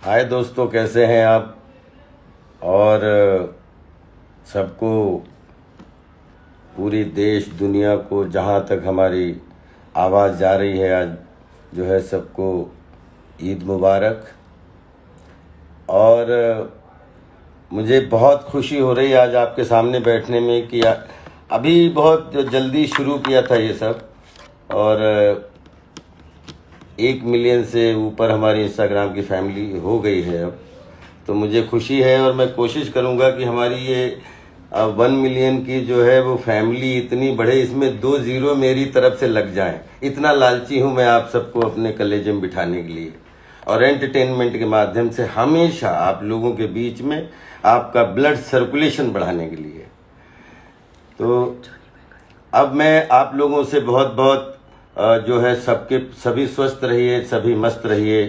हाय दोस्तों, कैसे हैं आप। और सबको, पूरी देश दुनिया को जहां तक हमारी आवाज़ जा रही है, आज जो है सबको ईद मुबारक। और मुझे बहुत खुशी हो रही है आज आपके सामने बैठने में कि अभी बहुत जल्दी शुरू किया था ये सब। और 1 मिलियन से ऊपर हमारी इंस्टाग्राम की फैमिली हो गई है अब। तो मुझे खुशी है और मैं कोशिश करूंगा कि हमारी ये 1 मिलियन की जो है वो फैमिली इतनी बढ़े, इसमें 2 जीरो मेरी तरफ से लग जाएं। इतना लालची हूं मैं आप सबको अपने कलेजे में बिठाने के लिए, और एंटरटेनमेंट के माध्यम से हमेशा आप लोगों के बीच में आपका ब्लड सर्कुलेशन बढ़ाने के लिए। तो अब मैं आप लोगों से बहुत बहुत जो है सबके सभी स्वस्थ रहिए, सभी मस्त रहिए,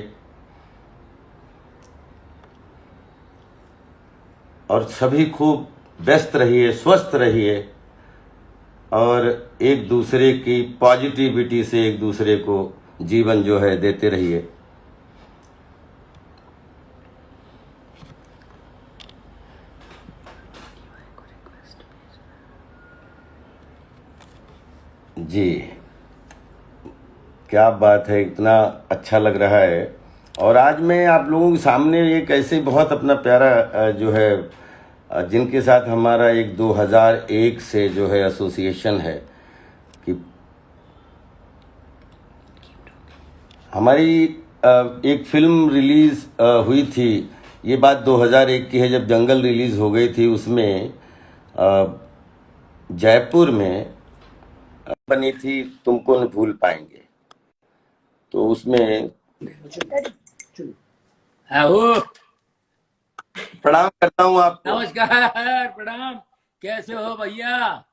और सभी खूब व्यस्त रहिए, स्वस्थ रहिए, और एक दूसरे की पॉजिटिविटी से एक दूसरे को जीवन जो है देते रहिए। जी, क्या बात है, इतना अच्छा लग रहा है। और आज मैं आप लोगों के सामने एक ऐसे बहुत अपना प्यारा जो है जिनके साथ हमारा एक 2001 से जो है एसोसिएशन है कि हमारी एक फिल्म रिलीज हुई थी। ये बात 2001 की है, जब जंगल रिलीज हो गई थी। उसमें जयपुर में बनी थी तुमको न भूल पाएंगे। तो उसमें आहू, प्रणाम करता हूँ आपको। नमस्कार, प्रणाम। कैसे हो भैया?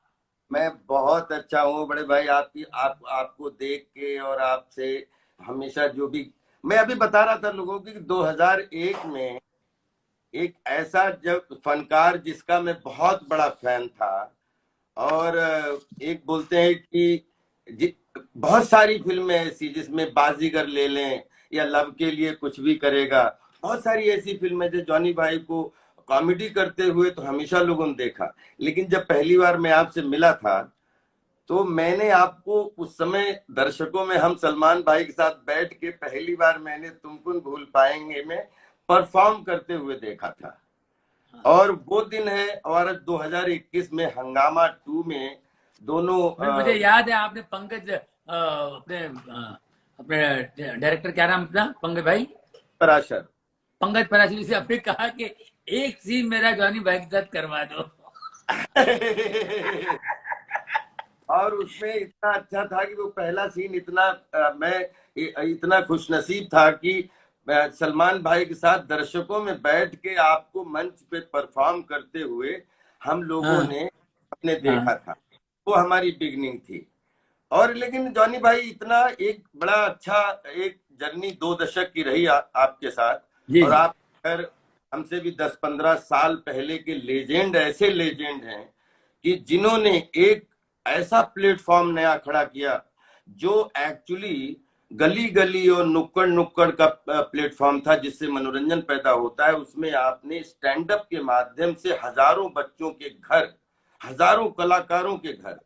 मैं बहुत अच्छा हूँ बड़े भाई, आपको देख के और आपसे हमेशा जो भी मैं अभी बता रहा था लोगों की कि 2001 में एक ऐसा जब फनकार जिसका मैं बहुत बड़ा फैन था। और एक बोलते हैं कि बहुत सारी फिल्में ऐसी जिसमें बाजीगर ले लें या लव के लिए कुछ भी करेगा, बहुत सारी ऐसी फिल्में जो जॉनी भाई को कॉमेडी करते हुए तो हमेशा लोगों ने देखा। लेकिन जब पहली बार मैं आपसे मिला था तो मैंने आपको उस समय दर्शकों में हम सलमान भाई के साथ बैठ के पहली बार मैंने तुमको न भूल पाएंगे में परफॉर्म करते हुए देखा था। और वो दिन है, और 2021 में हंगामा 2 में दोनों मुझे याद है, आपने पंकज अपने डायरेक्टर, क्या नाम अपना, पंकज भाई, पराशर। पंकज पराशरी से आपने कहा कि एक सीन मेरा जॉनी भाई के साथ करवा दो। और उसमें इतना अच्छा था कि वो पहला सीन इतना मैं इतना खुशनसीब था कि सलमान भाई के साथ दर्शकों में बैठ के आपको मंच पे परफॉर्म करते हुए हम लोगों हाँ, ने अपने हाँ, देखा था। वो हमारी बिगनिंग थी। और लेकिन जॉनी भाई इतना एक बड़ा अच्छा एक जर्नी 2 दशक की रही आपके साथ। जी और जी। आप अगर हमसे भी 10-15 साल पहले के लेजेंड, ऐसे लेजेंड हैं कि जिन्होंने एक ऐसा प्लेटफॉर्म नया खड़ा किया जो एक्चुअली गली गली और नुक्कड़ नुक्कड़ का प्लेटफॉर्म था जिससे मनोरंजन पैदा होता है। उसमें आपने स्टैंड अप के माध्यम से हजारों बच्चों के घर, हजारों कलाकारों के घर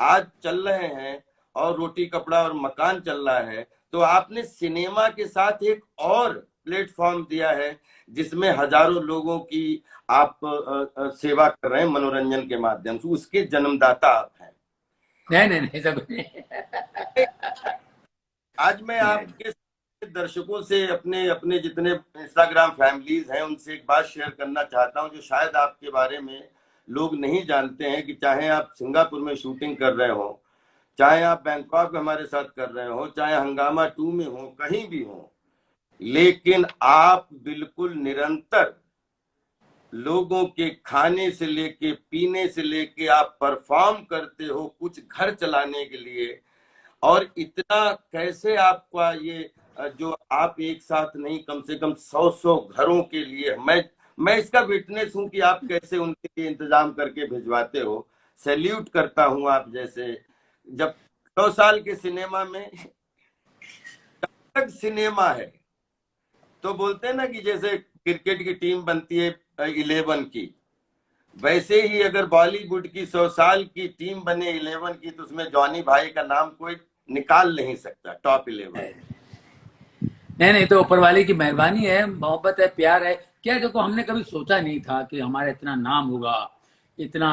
आज चल रहे हैं, और रोटी कपड़ा और मकान चल रहा है। तो आपने सिनेमा के साथ एक और प्लेटफॉर्म दिया है जिसमें हजारों लोगों की आप सेवा कर रहे हैं मनोरंजन के माध्यम से। उसके जन्मदाता आप हैं। नहीं नहीं नहीं, सब नहीं। आज मैं आपके दर्शकों से, अपने अपने जितने इंस्टाग्राम फैमिलीज हैं, उनसे एक बात शेयर करना चाहता हूं जो शायद आपके बारे में लोग नहीं जानते हैं। कि चाहे आप सिंगापुर में शूटिंग कर रहे हो, चाहे आप बैंकॉक में हमारे साथ कर रहे हो, चाहे हंगामा 2 में हो, कहीं भी हो, लेकिन आप बिल्कुल निरंतर लोगों के खाने से लेके पीने से लेके आप परफॉर्म करते हो कुछ घर चलाने के लिए। और इतना कैसे आपका ये जो आप एक साथ नहीं, कम से कम 100-100 घरों के लिए, मैं इसका विटनेस हूं कि आप कैसे उनके लिए इंतजाम करके भिजवाते हो। सैल्यूट करता हूं आप जैसे। जब 100 साल के सिनेमा में, जब तक सिनेमा है तो बोलते हैं ना कि जैसे क्रिकेट की टीम बनती है 11 की, वैसे ही अगर बॉलीवुड की 100 साल की टीम बने 11 की, तो उसमें जॉनी भाई का नाम कोई निकाल नहीं सकता, टॉप 11। नहीं नहीं, तो ऊपर वाले की मेहरबानी है, मोहब्बत है, प्यार है। क्या देखो, हमने कभी सोचा नहीं था कि हमारा इतना नाम होगा, इतना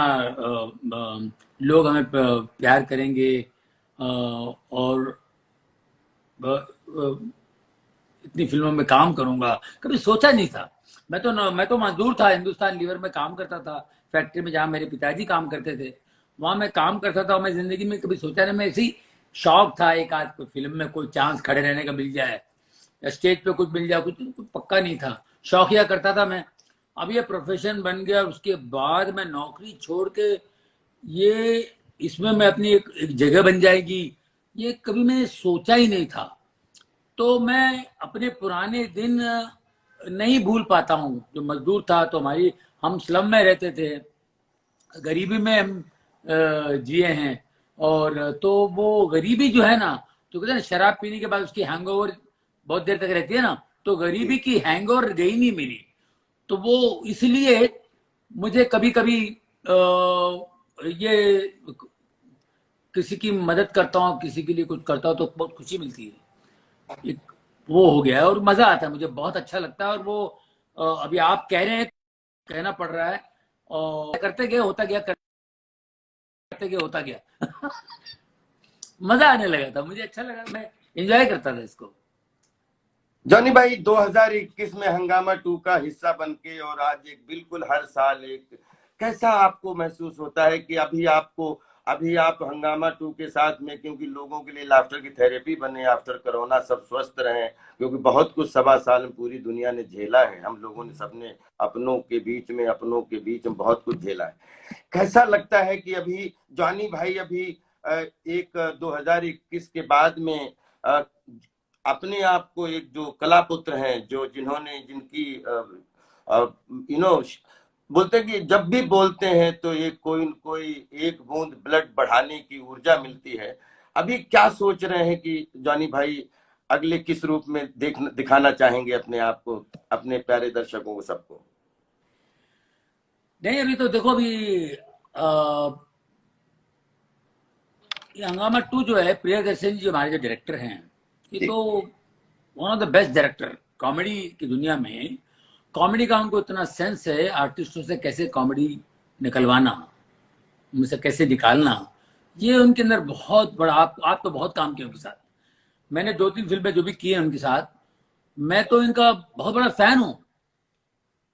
लोग हमें प्यार करेंगे, और इतनी फिल्मों में काम करूंगा, कभी सोचा नहीं था। मैं तो मजदूर था, हिंदुस्तान लीवर में काम करता था, फैक्ट्री में जहाँ मेरे पिताजी काम करते थे, वहां मैं काम करता था। मैं जिंदगी में कभी सोचा नहीं, मैं ऐसी शौक था एक आध कोई फिल्म में कोई चांस खड़े रहने का मिल जाए, या स्टेज पे कुछ मिल जाए, कुछ पक्का नहीं था, शौकिया करता था मैं। अब ये प्रोफेशन बन गया, उसके बाद मैं नौकरी छोड़ के ये इसमें मैं अपनी एक जगह बन जाएगी, ये कभी मैंने सोचा ही नहीं था। तो मैं अपने पुराने दिन नहीं भूल पाता हूँ। जो मजदूर था, तो हम स्लम में रहते थे, गरीबी में हम जिए हैं। और तो वो गरीबी जो है ना, तो कहते हैं ना, शराब पीने के बाद उसकी हैंगओवर बहुत देर तक रहती है ना, तो गरीबी की हैंगओवर गई नहीं मेरी। तो वो इसलिए मुझे कभी कभी ये किसी की मदद करता हूँ, किसी के लिए कुछ करता हूँ, तो बहुत खुशी मिलती है। एक वो हो गया है और मजा आता है, मुझे बहुत अच्छा लगता है। और वो अभी आप कह रहे हैं, कहना पड़ रहा है, और करते गए होता गया, करते गए होता गया। मजा आने लगा था, मुझे अच्छा लगा, मैं एंजॉय करता था इसको। जॉनी भाई 2021 में हंगामा 2 का हिस्सा बन के, और आज एक बिल्कुल हर साल एक, कैसा आपको महसूस होता है कि अभी आप हंगामा 2 के साथ में, क्योंकि लोगों के लिए लाफ्टर की थेरेपी बने आफ्टर कोरोना, सब स्वस्थ रहें, क्योंकि बहुत कुछ 1.25 साल में पूरी दुनिया ने झेला है, हम लोगों ने सबने अपनों के बीच में बहुत कुछ झेला है। कैसा लगता है कि अभी जॉनी भाई अभी एक 2021 के बाद में अपने आप को एक जो कला पुत्र हैं, जो जिन्होंने जिनकी यू नो बोलते हैं कि जब भी बोलते हैं तो एक कोई कोई एक बूंद ब्लड बढ़ाने की ऊर्जा मिलती है। अभी क्या सोच रहे हैं कि जॉनी भाई अगले किस रूप में दिखाना चाहेंगे अपने आप को, अपने प्यारे दर्शकों को, सबको? नहीं, अभी तो देखो, अभी ये हंगामा 2 जो है, प्रियदर्शन जी हमारे जो डायरेक्टर हैं, ये तो one of the best director comedy की दुनिया में। कॉमेडी का उनको इतना सेंस है, आर्टिस्टों से कैसे कॉमेडी निकलवाना, उनसे कैसे निकालना, ये उनके अंदर बहुत बड़ा। आप तो बहुत काम किए उनके साथ, मैंने 2-3 फिल्में जो भी की हैं उनके साथ, मैं तो इनका बहुत बड़ा फैन हूँ,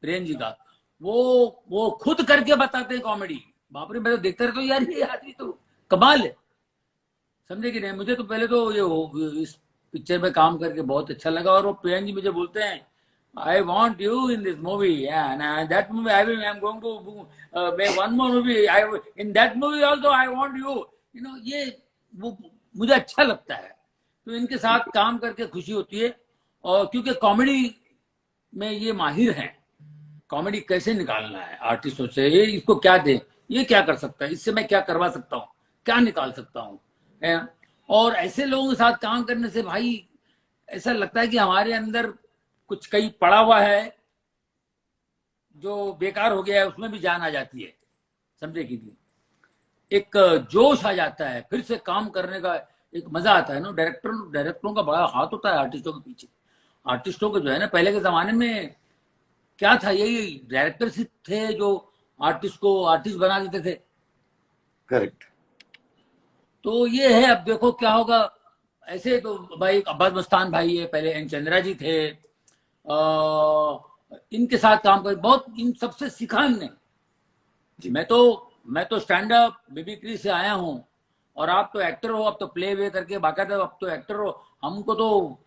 प्रियन जी का। वो खुद करके बताते हैं कॉमेडी, बाप रे, मैं तो देखता रहता हूँ, यार ये आदमी तो कमाल है, समझे कि नहीं। मुझे तो पहले तो इस पिक्चर में काम करके बहुत अच्छा लगा, और वो प्रियन जी मुझे बोलते हैं, I want you in this movie, that movie I am going to make one more movie, I in that movie also I want you, ये वो मुझे अच्छा लगता है। तो इनके साथ काम करके खुशी होती है, और क्योंकि कॉमेडी में ये माहिर हैं, कॉमेडी कैसे निकालना है आर्टिस्टों से, ये इसको क्या दे, ये क्या कर सकता है, इससे मैं क्या करवा सकता हूँ, क्या निकाल सकता हूँ। और ऐसे लोगों के साथ काम करने से भाई ऐसा लगता है कि हमारे अंदर कुछ कहीं पड़ा हुआ है जो बेकार हो गया है, उसमें भी जान आ जाती है, समझे कि नहीं। एक जोश आ जाता है, फिर से काम करने का एक मजा आता है ना। डायरेक्टरों का बड़ा हाथ होता है आर्टिस्टों के पीछे। आर्टिस्टों को जो है ना, पहले के जमाने में क्या था, यही डायरेक्टर थे जो आर्टिस्ट को आर्टिस्ट बना देते थे। करेक्ट। तो ये है, अब देखो क्या होगा। ऐसे तो भाई अब्बास मस्तान भाई है, पहले एन चंद्रा जी थे, इनके साथ काम कर बहुत, इन सबसे सीखा हमने। मैं तो स्टैंड अप मिमिक्री से आया हूँ, और आप तो एक्टर हो, अब तो प्ले वे करके बाकायदा अब तो एक्टर हो। हमको तो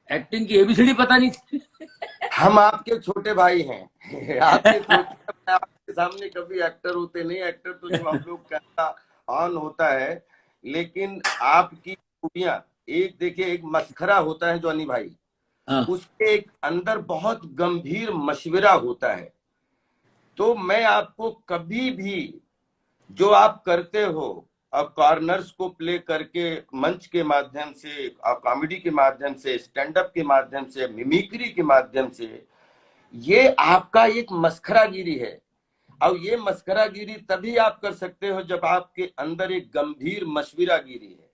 एक्टिंग की एबीसीडी पता नहीं थी। हम आपके छोटे भाई हैं। आपके छोटे, आपके सामने कभी एक्टर होते नहीं, एक्टर तो जब हम लोग कैमरा ऑन होता है, लेकिन आपकी खूबियां, एक देखिए, एक मसखरा होता है जॉनी भाई, उसके एक अंदर बहुत गंभीर मशवरा होता है। तो मैं आपको कभी भी जो आप करते हो, अब कॉर्नर्स को प्ले करके मंच के माध्यम से, कॉमेडी के माध्यम से, स्टैंड अप के माध्यम से, मिमिक्री के माध्यम से, ये आपका एक मस्खरागिरी है। और ये मस्खरागिरी तभी आप कर सकते हो जब आपके अंदर एक गंभीर मशविरागिरी है।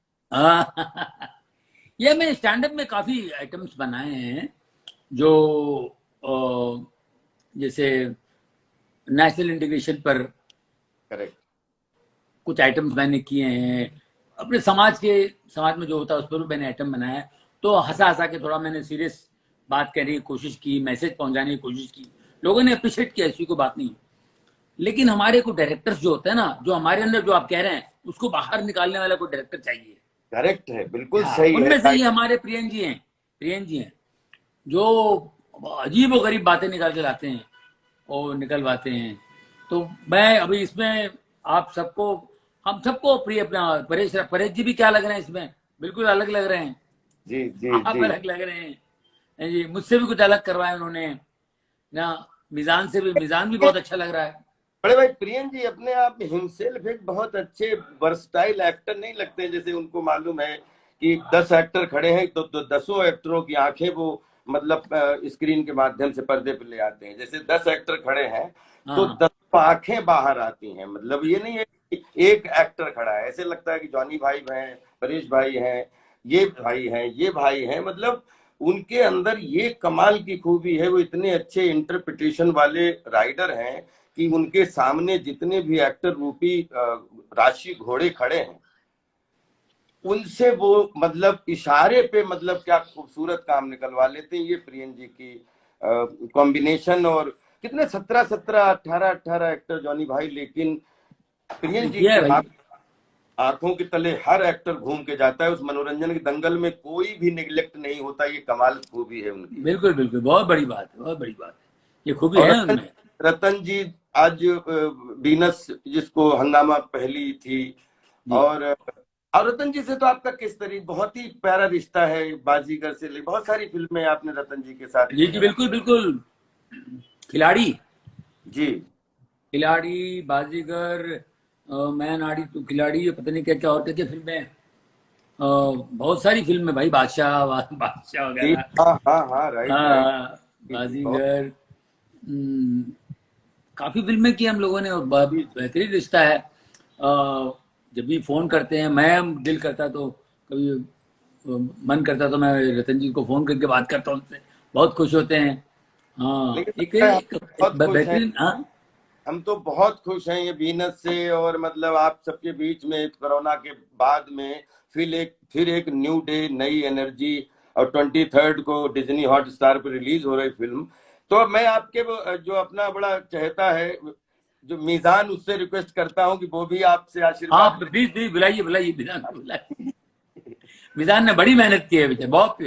ये मैंने स्टैंड अप में काफी आइटम्स बनाए हैं जो जैसे नेशनल इंटीग्रेशन पर करेक्ट। कुछ आइटम्स मैंने किए हैं, अपने समाज में जो होता है उस पर भी मैंने आइटम बनाया है। तो हंसा हंसा के थोड़ा मैंने सीरियस बात करने की कोशिश की, मैसेज पहुंचाने की कोशिश की, लोगों ने अप्रिशिएट किया, ऐसी कोई बात नहीं। लेकिन हमारे को डायरेक्टर्स जो होते हैं ना, जो हमारे अंदर जो आप कह रहे हैं उसको बाहर निकालने वाला कोई डायरेक्टर चाहिए। करेक्ट है, बिल्कुल हाँ, सही है। उनमें से ही हमारे प्रियन जी हैं जो अजीब और गरीब बातें निकाल के लाते हैं और निकलवाते हैं। तो मैं अभी इसमें आप सबको, हम सबको प्रिय, अपना परेश जी भी क्या लग रहे हैं इसमें, बिल्कुल अलग लग रहे हैं। जी जी आप जी। अलग लग रहे हैं जी, मुझसे भी कुछ अलग करवाया उन्होंने ना। मिजान भी बहुत अच्छा लग रहा है। बड़े भाई प्रियन जी अपने आप हिमसेल्फ एक बहुत अच्छे वर्सटाइल एक्टर नहीं लगते? जैसे उनको मालूम है कि 10 एक्टर खड़े हैं तो 10 एक्टरों की आंखें वो मतलब स्क्रीन के माध्यम से पर्दे पर ले आते हैं। जैसे 10 एक्टर खड़े हैं तो हाँ 10 आंखें बाहर आती हैं। मतलब ये नहीं है कि एक एक्टर खड़ा है, ऐसे लगता है कि जॉनी भाई हैं, परेश भाई हैं, ये भाई हैं, ये भाई हैं। मतलब उनके अंदर ये कमाल की खूबी है, वो इतने अच्छे इंटरप्रिटेशन वाले राइडर हैं कि उनके सामने जितने भी एक्टर रूपी राशि घोड़े खड़े हैं, उनसे वो मतलब इशारे पे मतलब क्या खूबसूरत काम निकलवा लेते हैं। ये प्रियन जी की कॉम्बिनेशन। और कितने 17 17 18 18 एक्टर जॉनी भाई, लेकिन प्रियन जी किया है की भाई। आंखों के तले हर एक्टर घूम के जाता है। उस मनोरंजन के दंगल में कोई भी निगलेक्ट नहीं होता। ये कमाल खूबी है उनकी। बिल्कुल बिल्कुल, बहुत बड़ी बात है, बहुत बड़ी बात है, ये खूबी और है उनमें। रतन जी आज वीनस जिसको हंगामा पहली थी, जी और रतन जी से तो आपका किस तरीके बहुत ही प्यारा रिश्ता है, बाजीगर से ले बहुत सारी फिल्में आपने रतन जी के साथ जी की जी, हैं। बिल्कुल बिल्कुल। खिलाड़ी, जी बाजीगर, मैं नाड़ी तू खिलाड़ी, ये पता नहीं क्या क्या और क्या क्या फिल्में, बहुत सारी फिल्में भाई, बादशाह जी। वगैरह। हाँ हाँ हाँ, राइट राइट। हाँ, जी जी, बहुत। बाजीगर, हम्म, काफी फिल्में की हम लोगों ने, और जी बेहतरीन रिश्ता है। जब भी फोन करते हैं, मैं दिल करता तो कभी मन करता तो मैं रतन जी को फोन करके बात करता हूँ उनसे, बहुत खुश होते हैं। हाँ, लेकिन हम एक बहुत खुश हैं। बेहतरीन। हाँ हम तो बहुत खुश हैं ये वीनस से। और मतलब आप सबके बीच में कोरोना के बाद में फिर एक न्यू डे, नई एनर्जी। और 23 को डिज्नी हॉटस्टार पर रिलीज हो रही फिल्म। तो मैं आपके जो अपना बड़ा चहेता है जो मीजान, उससे रिक्वेस्ट करता हूं कि वो भी आपसे हाँ, आशीर्वाद प्लीज प्लीज बुलाइए बुलाइए, मिजान को बुलाइए। मिजान ने बड़ी मेहनत की है बेटा, बहुत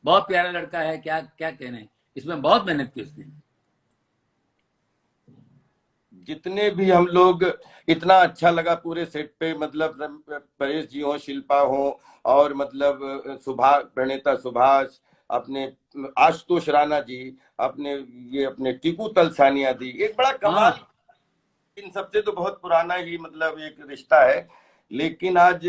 बहुत प्यारा लड़का है, क्या क्या कहना है, इसमें बहुत मेहनत की उसने। जितने भी हम लोग, इतना अच्छा लगा पूरे सेट पे। मतलब परेश जी हो, शिल्पा हो, और मतलब प्रणेता सुभाष, अपने आशुतोष राणा जी, अपने ये अपने टीकू तलसानिया दी, एक बड़ा कमाल। हाँ इन सबसे तो बहुत पुराना ही मतलब एक रिश्ता है। लेकिन आज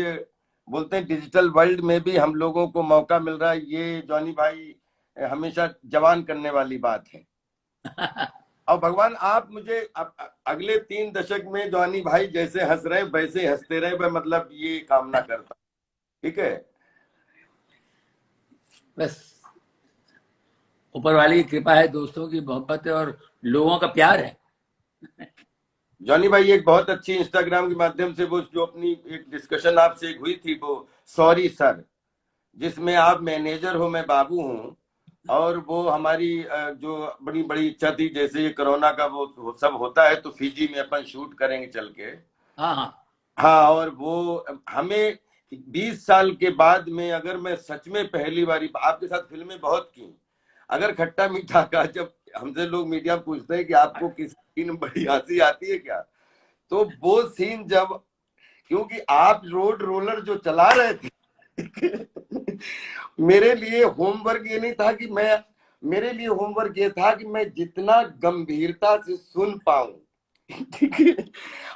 बोलते हैं डिजिटल वर्ल्ड में भी हम लोगों को मौका मिल रहा है। ये जॉनी भाई हमेशा जवान करने वाली बात है। और भगवान आप मुझे अगले 3 दशक में जॉनी भाई जैसे हंस रहे वैसे हंसते रहे, मैं मतलब ये कामना करता हूं। ठीक है। बस ऊपर वाले की कृपा है, दोस्तों की मोहब्बत है और लोगों का प्यार है। जॉनी भाई एक बहुत अच्छी इंस्टाग्राम के माध्यम से वो जो अपनी एक डिस्कशन आपसे हुई थी, वो सॉरी सर, जिसमें आप मैनेजर हो, मैं बाबू हूँ। और वो हमारी जो बड़ी बड़ी इच्छा थी, जैसे ये कोरोना का वो सब होता है तो फिजी में अपन शूट करेंगे चल के। हाँ हाँ हाँ, और वो हमें 20 साल के बाद में, अगर मैं सच में पहली बारी आपके साथ फिल्में बहुत की, अगर खट्टा मीठा का जब हमसे लोग मीडिया पूछते हैं कि आपको किस सीन में बड़ी हंसी आती है क्या, तो वो सीन जब, क्योंकि आप रोड रोलर जो चला रहे थे मेरे लिए होमवर्क ये नहीं था कि मैं, मेरे लिए होमवर्क ये था कि मैं जितना गंभीरता से सुन पाऊं ठीक है,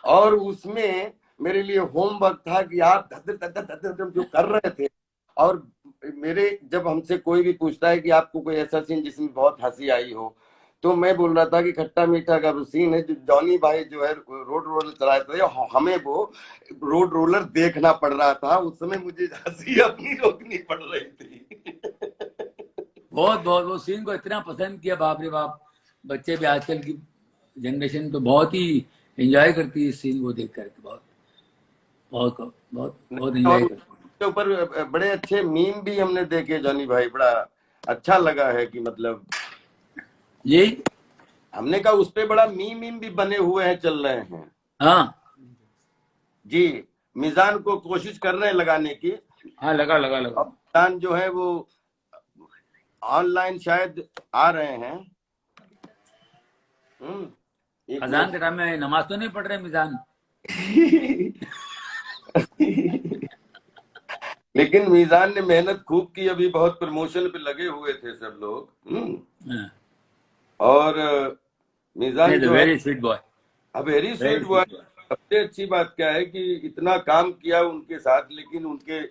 और उसमें मेरे लिए होमवर्क था कि आप धद धद धद धद धद जो कर रहे थे। और मेरे जब हमसे कोई भी पूछता है कि आपको कोई ऐसा सीन जिसमें बहुत हंसी आई हो, तो मैं बोल रहा था कि खट्टा मीठा का वो सीन है जो जॉनी भाई जो है रोड रोलर चलाए थे, हमें वो रोड रोलर देखना पड़ रहा था, उस समय मुझे हंसी अपनी रोकनी पड़ रही थी। बहुत बहुत वो सीन को इतना पसंद किया, बाप रे बाप। बच्चे भी आजकल की जनरेशन तो बहुत ही एंजॉय करती है इस सीन को देख करके, बहुत बहुत बहुत बहुत एंजॉय और करती है। उसके ऊपर बड़े अच्छे मीम भी हमने देखे जॉनी भाई, बड़ा अच्छा लगा है कि मतलब ये हमने कहा उस पे बड़ा मीम भी बने हुए हैं, चल रहे हैं हाँ जी। मिजान को कोशिश कर रहे हैं लगाने की, हाँ, लगा लगा और लगा। मिजान जो है वो ऑनलाइन शायद आ रहे हैं। एक अजान के टाइम में नमाज तो नहीं पढ़ रहे मिजान? लेकिन मीजान ने मेहनत खूब की, अभी बहुत प्रमोशन पे लगे हुए थे सब लोग। हाँ, और मीजान जो है very sweet boy, very very sweet boy. Sweet boy. सबसे अच्छी बात क्या है कि इतना काम किया उनके साथ, लेकिन उनके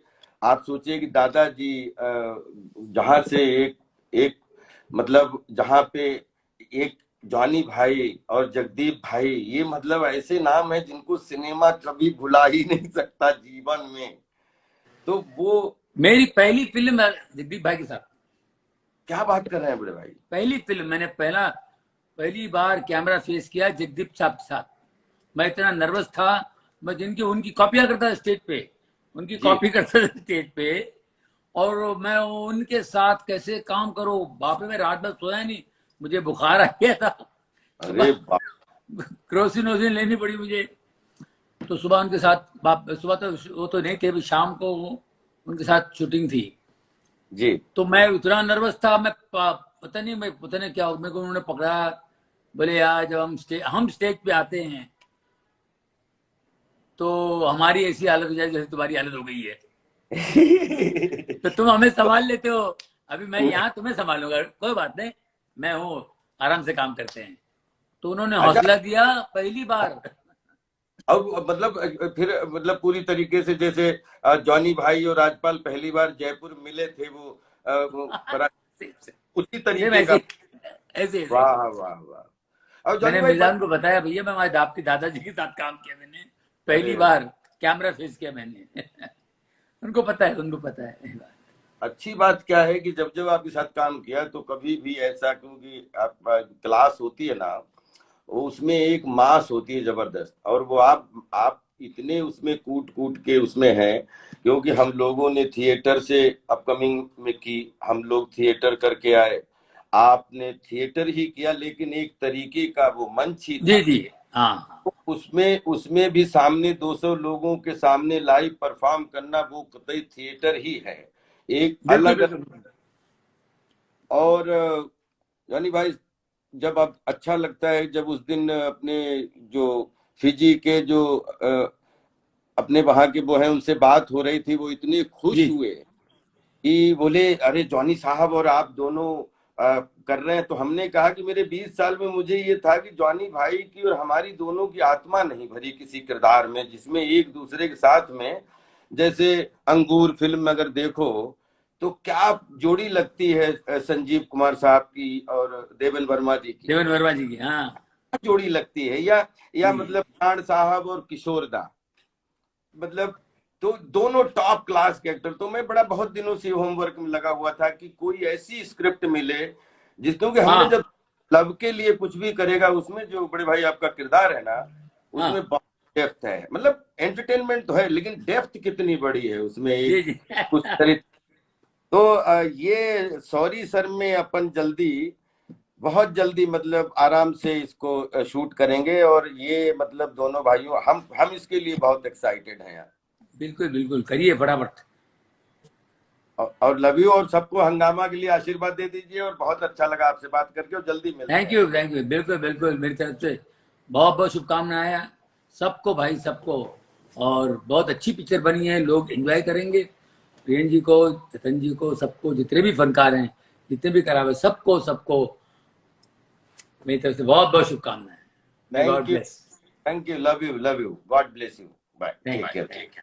आप सोचिए कि दादाजी जहां से एक एक मतलब जहां पे एक जॉनी भाई और जगदीप भाई, ये मतलब ऐसे नाम है जिनको सिनेमा कभी भुला ही नहीं सकता जीवन में। तो वो मेरी पहली फिल्म है जगदीप भाई के साथ। क्या बात कर रहे हैं बड़े भाई? पहली फिल्म मैंने पहली बार कैमरा फेस किया जगदीप साहब के साथ। मैं इतना नर्वस था, मैं जिनकी उनकी कॉपियां करता था स्टेज पे, उनकी जी कॉपी करता था स्टेज पे। और मैं उनके साथ कैसे काम करूं, बाप रे, मैं रात भर सोया नहीं, मुझे बुखार आ गया था। अरे सुबह क्रोसिन वोसिन लेनी पड़ी मुझे। तो सुबह उनके साथ, सुबह तो वो तो नहीं थे, अभी शाम को उनके साथ शूटिंग थी। जी तो मैं इतना नर्वस था, पता नहीं क्या मेरे को उन्होंने पकड़ा। बोले यार, जब हम स्टेज पे आते हैं तो हमारी ऐसी हालत हो जाए जैसे तुम्हारी हालत हो गई है, तो तुम हमें संभाल लेते हो, अभी मैं यहाँ तुम्हें संभालूंगा, कोई बात नहीं, मैं हूँ, आराम से काम करते हैं। तो उन्होंने अच्छा। हौसला दिया पहली बार। अब मतलब फिर मतलब पूरी तरीके से जैसे जॉनी भाई और राजपाल पहली बार जयपुर मिले थे, वो उसी सेम तरीके का। ऐसे ऐसे ऐसे वाह वाह वाह। और जॉनी मैंने भाई मिजान को बताया, भैया मैं हमारे आपके दादाजी के साथ काम किया, मैंने पहली अरे बार कैमरा फेस किया मैंने। उनको पता है, उनको पता है। अच्छी बात क्या है कि जब जब आपके साथ काम किया तो कभी भी ऐसा, क्योंकि आप क्लास होती है ना, उसमें एक मास होती है जबरदस्त, और वो आप इतने उसमें कूट कूट के उसमें हैं, क्योंकि हम लोगों ने थिएटर से अपकमिंग में की, हम लोग थिएटर करके आए, आपने थिएटर ही किया लेकिन एक तरीके का वो मंच ही जी था। जी, हाँ उसमें उसमें भी सामने 200 लोगों के सामने लाइव परफॉर्म करना, वो कतई थिएटर ही है, एक बिल्कुल अलग। बिल्कुल। और यानी भाई जब अब अच्छा लगता है जब उस दिन अपने जो फिजी के जो अपने वहां के वो हैं उनसे बात हो रही थी, वो इतने खुश जी हुए कि बोले अरे जॉनी साहब और आप दोनों कर रहे हैं। तो हमने कहा कि मेरे 20 साल में मुझे ये था कि जॉनी भाई की और हमारी दोनों की आत्मा नहीं भरी किसी किरदार में जिसमें एक दूसरे के साथ में, जैसे अंगूर फिल्म में अगर देखो तो क्या जोड़ी लगती है संजीव कुमार साहब की और देवन वर्मा जी की, देवन वर्मा जी की, हाँ क्या जोड़ी लगती है, या जी। मतलब प्राण साहब और किशोर दा, मतलब तो दोनों टॉप क्लास के एक्टर। तो मैं बड़ा बहुत दिनों से होमवर्क में लगा हुआ था कि कोई ऐसी स्क्रिप्ट मिले जिस, क्योंकि हमने हाँ जब लव के लिए कुछ भी करेगा उसमें जो बड़े भाई आपका किरदार है ना, उसमें हाँ, बहुत डेप्थ है, मतलब एंटरटेनमेंट तो है लेकिन डेप्थ कितनी बड़ी है उसमें, जी एक जी। कुछ चरित्र। तो ये सॉरी सर में अपन जल्दी, बहुत जल्दी मतलब आराम से इसको शूट करेंगे, और ये मतलब दोनों भाइयों हम इसके लिए बहुत एक्साइटेड हैं यार। बिल्कुल बिल्कुल, करिए फटाफट। और लव यू, और सबको हंगामा के लिए आशीर्वाद दे दीजिए, और बहुत अच्छा लगा आपसे बात करके, और जल्दी मिलते थैंक हैं। यू थैंक यू, बिल्कुल बिल्कुल, मेरी तरफ से बहुत बहुत शुभकामनाएं सबको भाई, सबको। और बहुत अच्छी पिक्चर बनी है, लोग एंजॉय करेंगे। प्रियन जी को, जतन जी को, सबको, जितने भी फनकार हैं, जितने भी कलाकार, सबको सबको मेरी तरफ से बहुत बहुत शुभकामनाएं। May God thank you, bless. Thank you, love you, God bless you. Bye, Thank take you. Care.